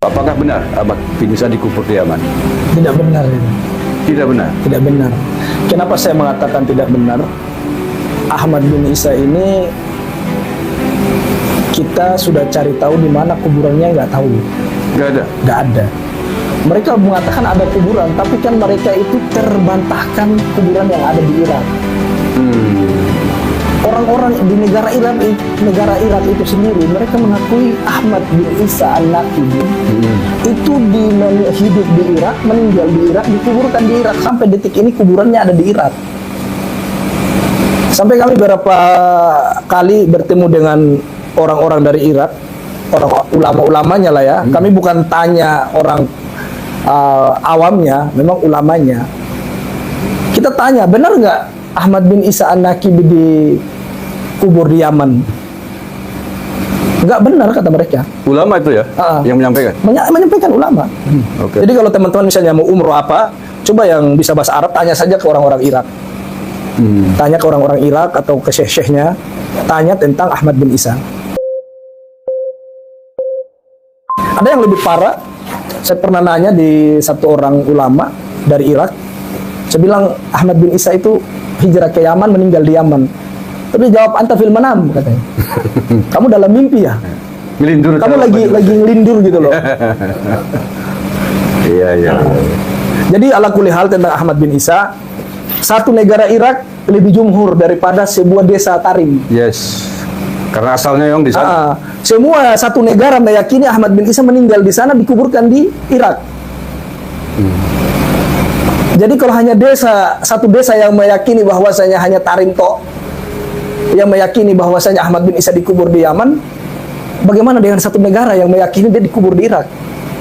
Apakah benar Ahmad bin Isa dikubur di Yaman? Tidak benar itu. Tidak benar. Tidak benar. Kenapa saya mengatakan tidak benar? Ahmad bin Isa ini kita sudah cari tahu di mana kuburannya, nggak tahu. Nggak ada. Nggak ada. Mereka mengatakan ada kuburan, tapi kan mereka itu terbantahkan kuburan yang ada di Irak. Orang-orang di negara Irak itu sendiri, mereka mengakui Ahmad bin Isa An-Naqibi itu hidup di Irak, meninggal di Irak, dikuburkan di Irak. Sampai detik ini kuburannya ada di Irak. Sampai kami beberapa kali bertemu dengan orang-orang dari Irak, orang ulama-ulamanya lah ya. Kami bukan tanya orang awamnya, memang ulamanya. Kita tanya, benar nggak Ahmad bin Isa An-Naqibi dikubur di Yaman? Nggak benar kata mereka. Ulama itu ya yang menyampaikan? Menyampaikan ulama. Okay. Jadi kalau teman-teman misalnya mau umroh apa, coba yang bisa bahasa Arab tanya saja ke orang-orang Irak. Tanya ke orang-orang Irak atau ke syekh-syekhnya, tanya tentang Ahmad bin Isa. Ada yang lebih parah. Saya pernah nanya di satu orang ulama dari Irak. Saya bilang Ahmad bin Isa itu hijrah ke Yaman, meninggal di Yaman. Tapi jawab, anta fil manam, katanya. Kamu dalam mimpi ya? Ngelindur. Kamu lagi ngelindur gitu loh. Iya. Jadi ala kulli hal tentang Ahmad bin Isa, satu negara Irak lebih jumhur daripada sebuah desa Tarim. Yes. Karena asalnya yang di sana. Semua satu negara meyakini Ahmad bin Isa meninggal di sana, dikuburkan di Irak. Jadi kalau hanya satu desa yang meyakini bahwasanya hanya Tarim tok yang meyakini bahwasanya Ahmad bin Isa dikubur di Yaman, bagaimana dengan satu negara yang meyakini dia dikubur di Irak?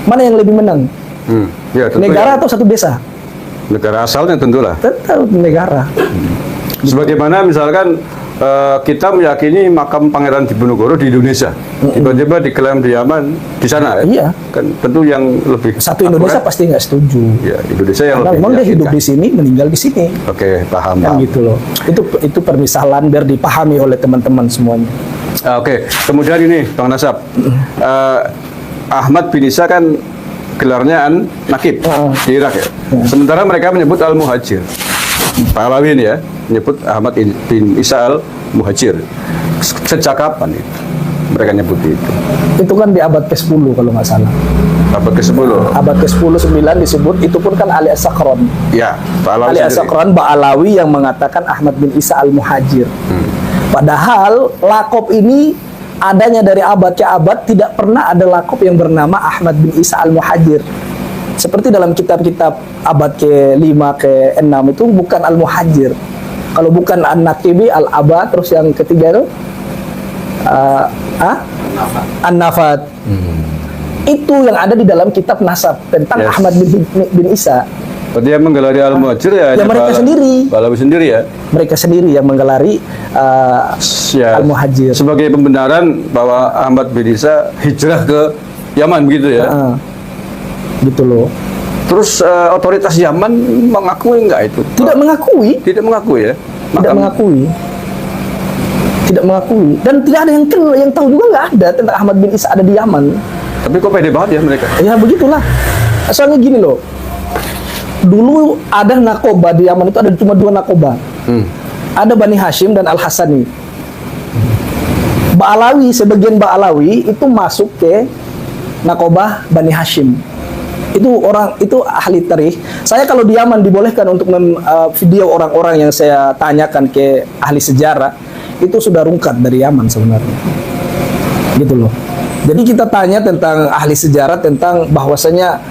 Mana yang lebih menang? Ya, negara atau satu desa? Negara asalnya tentulah. Tetap negara. Sebagaimana misalkan kita meyakini makam Pangeran Diponegoro di Indonesia, tiba-tiba diklaim di Yaman, di sana. Iya. Kan tentu yang lebih satu Indonesia pasti nggak setuju. Ya, Indonesia yang karena lebih memang dia hidup di sini, meninggal di sini. Oke, paham. Kan gitu loh. Itu permisalan biar dipahami oleh teman-teman semuanya. Oke, kemudian ini Bang Nasab, Ahmad bin Isa kan gelarnya An-Naqib di Irak ya. Sementara mereka menyebut Al-Muhajir. Pahlawi ini ya, menyebut Ahmad bin Isa Al-Muhajir. Sejak kapan itu mereka nyebut itu? Itu kan di abad ke-10 kalau nggak salah. Abad ke-10? Abad ke-10, 9 disebut, itu pun kan Ali As-Sakran. Ya, Ali As-Sakran Ba'alawi yang mengatakan Ahmad bin Isa Al-Muhajir. Padahal lakop ini adanya dari abad ke abad, tidak pernah ada lakop yang bernama Ahmad bin Isa Al-Muhajir. Seperti dalam kitab-kitab abad ke-5, ke-6 itu bukan Al-Muhajir. Kalau bukan An-Naqibi, Al-Abad, terus yang ketiga itu An-Nafat. Itu yang ada di dalam kitab Nasab tentang Ahmad bin Isa. Berarti yang menggelari Al-Muhajir ya mereka sendiri. Pahlawi sendiri ya? Mereka sendiri yang menggelari Al-Muhajir. Sebagai pembenaran bahwa Ahmad bin Isa hijrah ke Yaman begitu ya? Gitu loh. Terus otoritas Yaman mengakui enggak itu? Tidak mengakui. Tidak mengakui ya? Tidak mengakui. Tidak mengakui. Dan tidak ada yang kenal, yang tahu juga nggak ada tentang Ahmad bin Isa ada di Yaman. Tapi kok pede banget ya mereka? Ya begitulah. Soalnya gini loh. Dulu ada nakoba di Yaman, itu ada cuma 2 nakoba. Ada Bani Hashim dan Al-Hasani. Ba'alawi, sebagian Ba'alawi itu masuk ke nakoba Bani Hashim. Itu ahli tarikh. Saya kalau di Yaman dibolehkan untuk video orang-orang yang saya tanyakan ke ahli sejarah, itu sudah rungkat dari Yaman sebenarnya. Gitu loh. Jadi kita tanya tentang ahli sejarah tentang bahwasanya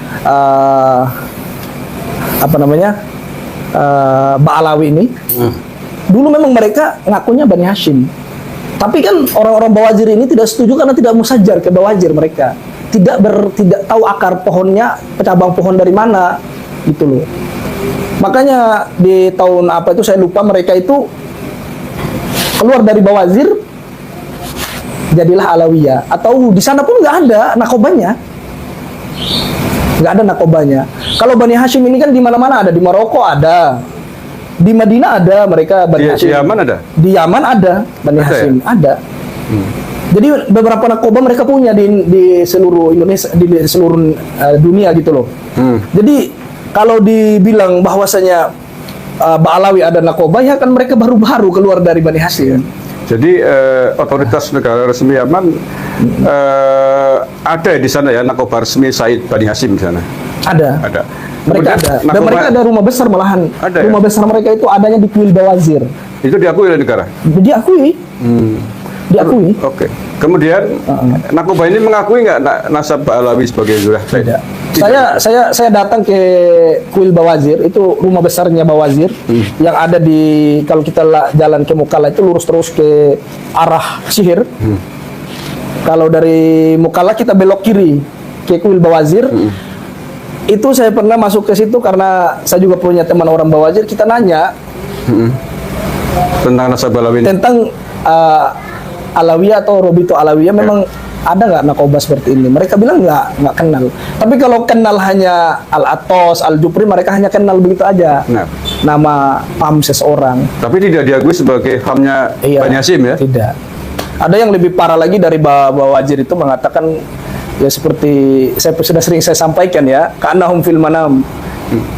Ba'alawi ini dulu memang mereka ngakunya Bani Hashim, tapi kan orang-orang Bawazir ini tidak setuju karena tidak musajar ke Bawazir. Mereka tidak tahu akar pohonnya, cabang pohon dari mana, gitu loh. Makanya di tahun apa itu saya lupa, mereka itu keluar dari Bawazir, jadilah Alawiyah. Atau di sana pun nggak ada nakobanya. Nggak ada nakobanya. Kalau Bani Hashim ini kan di mana-mana ada, di Maroko ada, di Madinah ada, mereka Bani Hashim. Di Yaman ada? Di Yaman ada Bani Hashim, ada. Jadi beberapa narkoba mereka punya di seluruh Indonesia, di seluruh dunia gitu loh. Jadi kalau dibilang bahwasanya Ba'alawi ada narkoba, ya kan mereka baru-baru keluar dari Bani Hasyim. Jadi otoritas negara resmi Yaman ada di sana ya narkoba resmi Said Bani Hasyim di sana. Ada. Ada. Mereka Kemudian ada. Dan narkoba- mereka ada rumah besar malahan. Ada, Rumah ya? besar mereka itu adanya di Kuil Bawazir. Itu diakui oleh negara. Diakui. Diakui. Oke. Kemudian narkoba ini mengakui nggak nasab Ba'alawi sebagai Zurah Said? Tidak. Saya datang ke Kuil Bawazir, itu rumah besarnya Bawazir yang ada di, kalau kita jalan ke Mukalla itu lurus terus ke arah Sihir. Kalau dari Mukalla kita belok kiri ke Kuil Bawazir. Itu saya pernah masuk ke situ karena saya juga punya teman orang Bawazir, kita nanya Tentang nasab Ba'alawi ini. tentang Alawiyah atau Robito Alawiyah memang ada nggak narkoba seperti ini? Mereka bilang nggak kenal. Tapi kalau kenal hanya Al-Atos, Al-Jupri, mereka hanya kenal begitu aja. Nah. Nama PAM seseorang. Tapi tidak diakui sebagai hamnya Bani Hasyim ya? Tidak. Ada yang lebih parah lagi dari Bawazir itu mengatakan ya seperti sudah sering saya sampaikan ya, ka'annahum fil manam.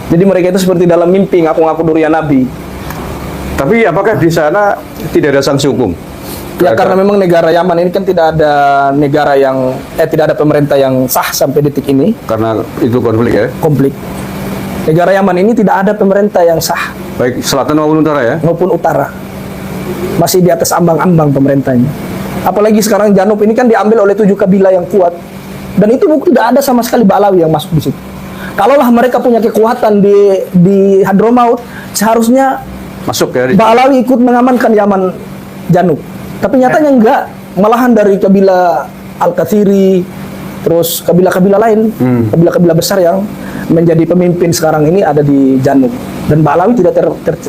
Jadi mereka itu seperti dalam mimpi ngaku-ngaku durian Nabi. Tapi apakah di sana tidak ada sanksi hukum? Ya karena memang negara Yaman ini kan tidak ada negara yang tidak ada pemerintah yang sah sampai detik ini, Karena itu konflik ya? konflik. Negara Yaman ini tidak ada pemerintah yang sah Baik selatan maupun utara ya? maupun utara. Masih di atas ambang-ambang pemerintahnya. Apalagi sekarang Janub ini kan diambil oleh 7 kabilah yang kuat. Dan itu tidak ada sama sekali Ba'alawi yang masuk di situ. Kalaulah mereka punya kekuatan di Hadramaut, seharusnya Masuk ya? Ba'alawi ikut mengamankan Yaman Janub. Tapi nyatanya enggak, malahan dari kabilah Al-Kathiri, terus kabilah-kabilah lain, kabilah-kabilah besar yang menjadi pemimpin sekarang ini ada di Janub. Dan Ba'alawi tidak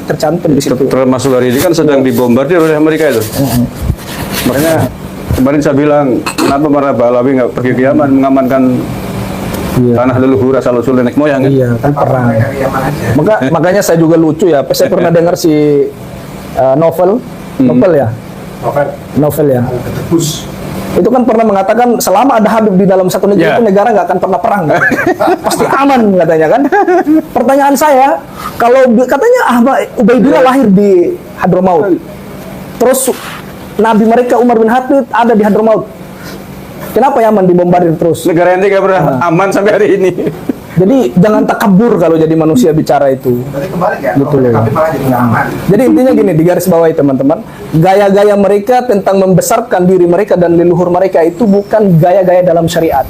tercantum di situ. Termasuk hari ini kan sedang dibombardir oleh Amerika itu. Makanya kemarin saya bilang, kenapa para Ba'alawi nggak pergi ke Yaman mengamankan tanah leluhur asal-usul nenek moyang kan? Iya, kan perang. Makanya saya juga lucu ya. Saya pernah dengar si novel ya. Novel ya. Itu kan pernah mengatakan selama ada Habib di dalam satu negeri Ya. itu negara nggak akan pernah perang. Pasti aman katanya kan. Pertanyaan saya, kalau katanya Ahmad Ubaidillah lahir di Hadramaut. Terus Nabi mereka Umar bin Khattab ada di Hadramaut. Kenapa Yaman dibombardir terus? Negara yang tidak pernah aman sampai hari ini. Jadi jangan takabur kalau jadi manusia bicara itu. Berarti kembali ya, Betul ya. tapi malah jadi nggak aman. Jadi intinya gini, di garis bawahi teman-teman, gaya-gaya mereka tentang membesarkan diri mereka dan leluhur mereka itu bukan gaya-gaya dalam syariat,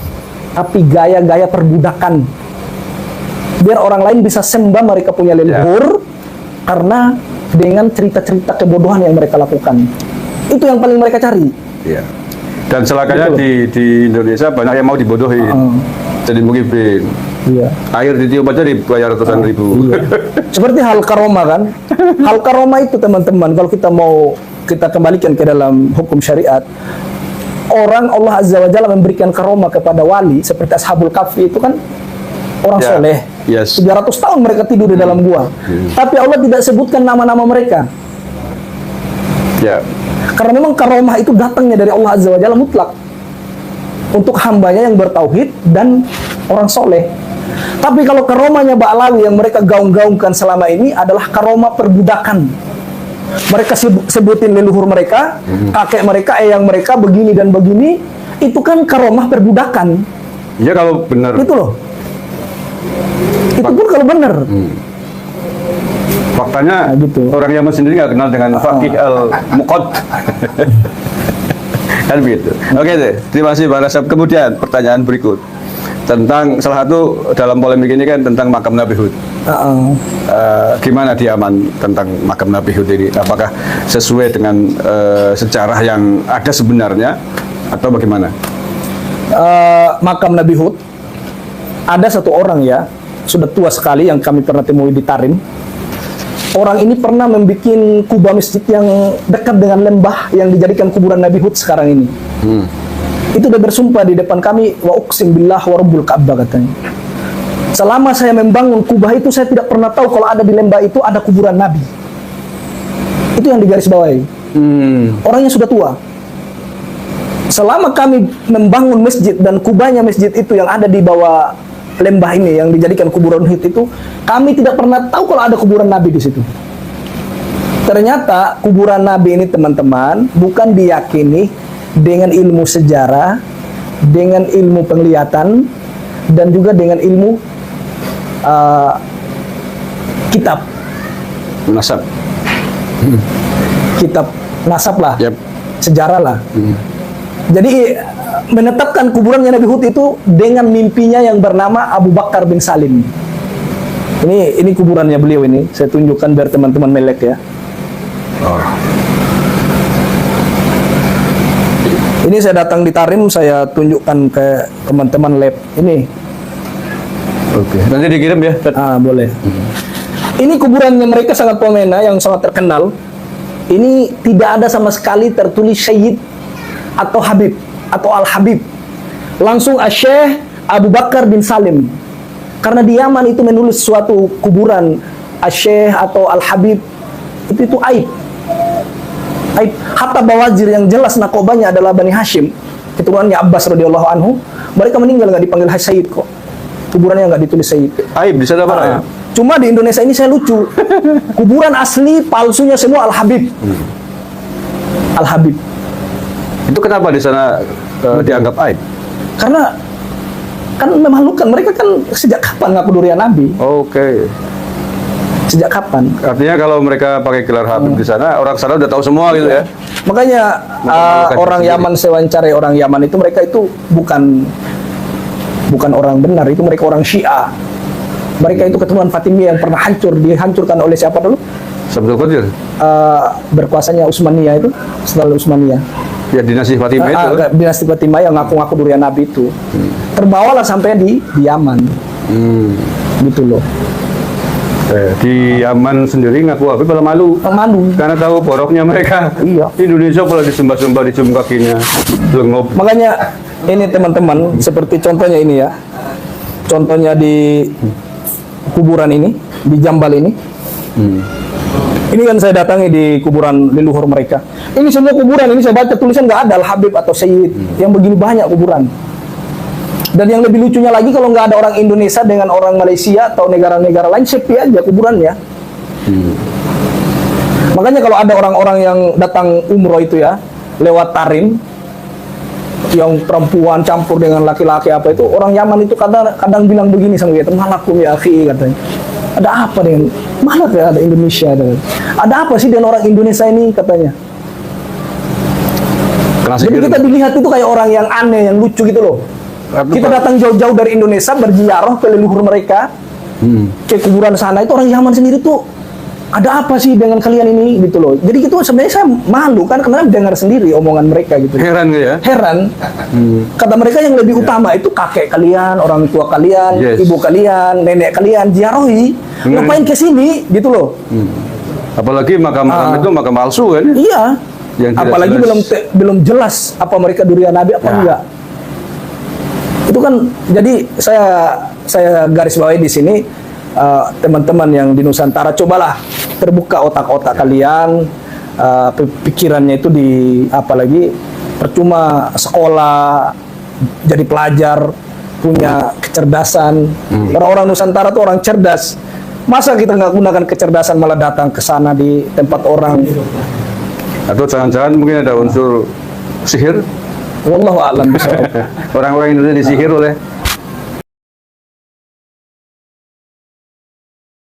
tapi gaya-gaya perbudakan. Biar orang lain bisa sembah mereka punya leluhur karena dengan cerita-cerita kebodohan yang mereka lakukan. Itu yang paling mereka cari. Iya. Dan celakanya Betul. di Indonesia banyak yang mau dibodohi. Jadi mungkin Iya. air ditiup aja dibayar ratusan ribu. Iya. Seperti hal karoma kan. Hal karoma itu teman-teman, kalau kita kembalikan ke dalam hukum syariat, orang Allah Azza wa Jalla memberikan karoma kepada wali seperti Ashabul Kahfi itu kan orang Ya. soleh. Yes. 300 tahun mereka tidur di dalam gua. Tapi Allah tidak sebutkan nama-nama mereka. Ya. Karena memang karomah itu datangnya dari Allah Azza wa Jalla mutlak untuk hambanya yang bertauhid dan orang soleh. Tapi kalau karomahnya Ba'alawi yang mereka gaung-gaungkan selama ini adalah karomah perbudakan. Mereka sebutin leluhur mereka, kakek mereka, eyang mereka begini dan begini. Itu kan karomah perbudakan. Ya kalau benar. Itu loh. Itu pun kalau benar. Faktanya Nah, gitu. orang Yaman sendiri nggak kenal dengan Faqih al-Muqad. Kan begitu. Oke deh, terima kasih Bang Rasab. Kemudian pertanyaan berikut tentang salah satu dalam polemik ini kan tentang makam Nabi Hud. Gimana di Yaman tentang makam Nabi Hud ini? Apakah sesuai dengan sejarah yang ada sebenarnya atau bagaimana? Makam Nabi Hud, ada satu orang ya, sudah tua sekali yang kami pernah temui di Tarim. Orang ini pernah membuat kubah masjid yang dekat dengan lembah yang dijadikan kuburan Nabi Hud sekarang ini. Itu dia bersumpah di depan kami, wa uqsim billah wa rabbul Ka'bah katanya. Selama saya membangun kubah itu, saya tidak pernah tahu kalau ada di lembah itu ada kuburan Nabi. Itu yang digarisbawahi. Orangnya sudah tua. selama kami membangun masjid dan kubahnya masjid itu yang ada di bawah lembah ini yang dijadikan kuburan Uhud itu, kami tidak pernah tahu kalau ada kuburan Nabi di situ. Ternyata kuburan Nabi ini teman-teman bukan diyakini dengan ilmu sejarah, dengan ilmu penglihatan, dan juga dengan ilmu kitab Nasab. kitab nasab lah, Yap. sejarah lah. Jadi menetapkan kuburannya Nabi Hud itu dengan mimpinya yang bernama Abu Bakar bin Salim. Ini kuburannya beliau ini. Saya tunjukkan biar teman-teman melek ya. Oh. Ini saya datang di Tarim, saya tunjukkan ke teman-teman lab. Ini. Oke. Nanti dikirim ya. Boleh. Ini kuburannya mereka sangat pomena, yang sangat terkenal. Ini tidak ada sama sekali tertulis Syed atau Habib atau Al-Habib. Langsung Syekh Abu Bakar bin Salim. Karena di Yaman itu menulis suatu kuburan Syekh atau Al-Habib itu aib. Aib. Hatta Bawazir yang jelas nakobanya adalah Bani Hashim, keturunannya Abbas radhiyallahu anhu, mereka meninggal nggak dipanggil Syed kok. Kuburannya nggak ditulis Syed. Aib di sana mana ya? Cuma di Indonesia ini saya lucu. Kuburan asli palsunya semua Al-Habib. Al-Habib. Itu kenapa di sana dianggap aib? Karena kan memalukan. Mereka kan sejak kapan ngaku durian Nabi? Oke. Sejak kapan? Artinya kalau mereka pakai gelar Habib di sana, orang sana udah tahu semua gitu ya. Makanya Memalukan orang sendiri. Yaman, saya wawancarai orang Yaman itu, mereka itu bukan orang benar, itu mereka orang Syiah. Mereka itu keturunan Fatimiyah yang pernah dihancurkan oleh siapa dulu? Sabtu Qadir. Berkuasanya Utsmaniyah itu, setelah Utsmaniyah. Ya dinasti Fatimah itu. Dinasti Fatimah yang ngaku-ngaku durian Nabi itu. Terbawalah sampai di Yaman. Gitu loh. Di Yaman sendiri ngaku Habib malah malu. Malu. Karena tahu boroknya mereka. Iya. Indonesia kalau disembah-sembah, dicium kakinya, lengop. Makanya ini teman-teman, seperti contohnya ini ya. Contohnya di kuburan ini, di Jambal ini. Ini kan saya datangi di kuburan leluhur mereka. Ini semua kuburan, ini saya baca tulisan nggak ada Al-Habib atau Syed. Yang begini banyak kuburan. Dan yang lebih lucunya lagi, kalau nggak ada orang Indonesia dengan orang Malaysia atau negara-negara lain, sepi aja kuburannya. Makanya kalau ada orang-orang yang datang umroh itu ya, lewat Tarim, yang perempuan campur dengan laki-laki apa itu, orang Yaman itu kadang bilang begini sama dia, malakum ya akhi, katanya. Ada apa dengan malak ya, ada Indonesia, ada apa sih dengan orang Indonesia ini, katanya. Jadi kita dilihat itu kayak orang yang aneh, yang lucu gitu loh. Kita datang jauh-jauh dari Indonesia berziarah ke leluhur mereka, ke kuburan sana, itu orang Yaman sendiri tuh, ada apa sih dengan kalian ini, gitu loh. Jadi gitu sebenarnya saya malu kan, karena dengar sendiri omongan mereka gitu. Heran gitu ya. Heran. Kata mereka yang lebih utama itu kakek kalian, orang tua kalian, ibu kalian, nenek kalian ziarahi. Ngapain ke sini gitu loh. Apalagi makam-makam itu makam palsu kan? Iya. Yang tidak apalagi jelas. belum jelas apa mereka durian Nabi apa enggak. Itu kan, jadi saya garis bawahi di sini, teman-teman yang di Nusantara, cobalah terbuka otak-otak kalian, pikirannya itu apalagi percuma sekolah, jadi pelajar, punya kecerdasan. Orang-orang Nusantara tuh orang cerdas. Masa kita nggak gunakan kecerdasan malah datang ke sana di tempat orang? Atau jangan-jangan mungkin ada unsur sihir? Wallahu a'lam bishawab. Orang-orang Indonesia disihir oleh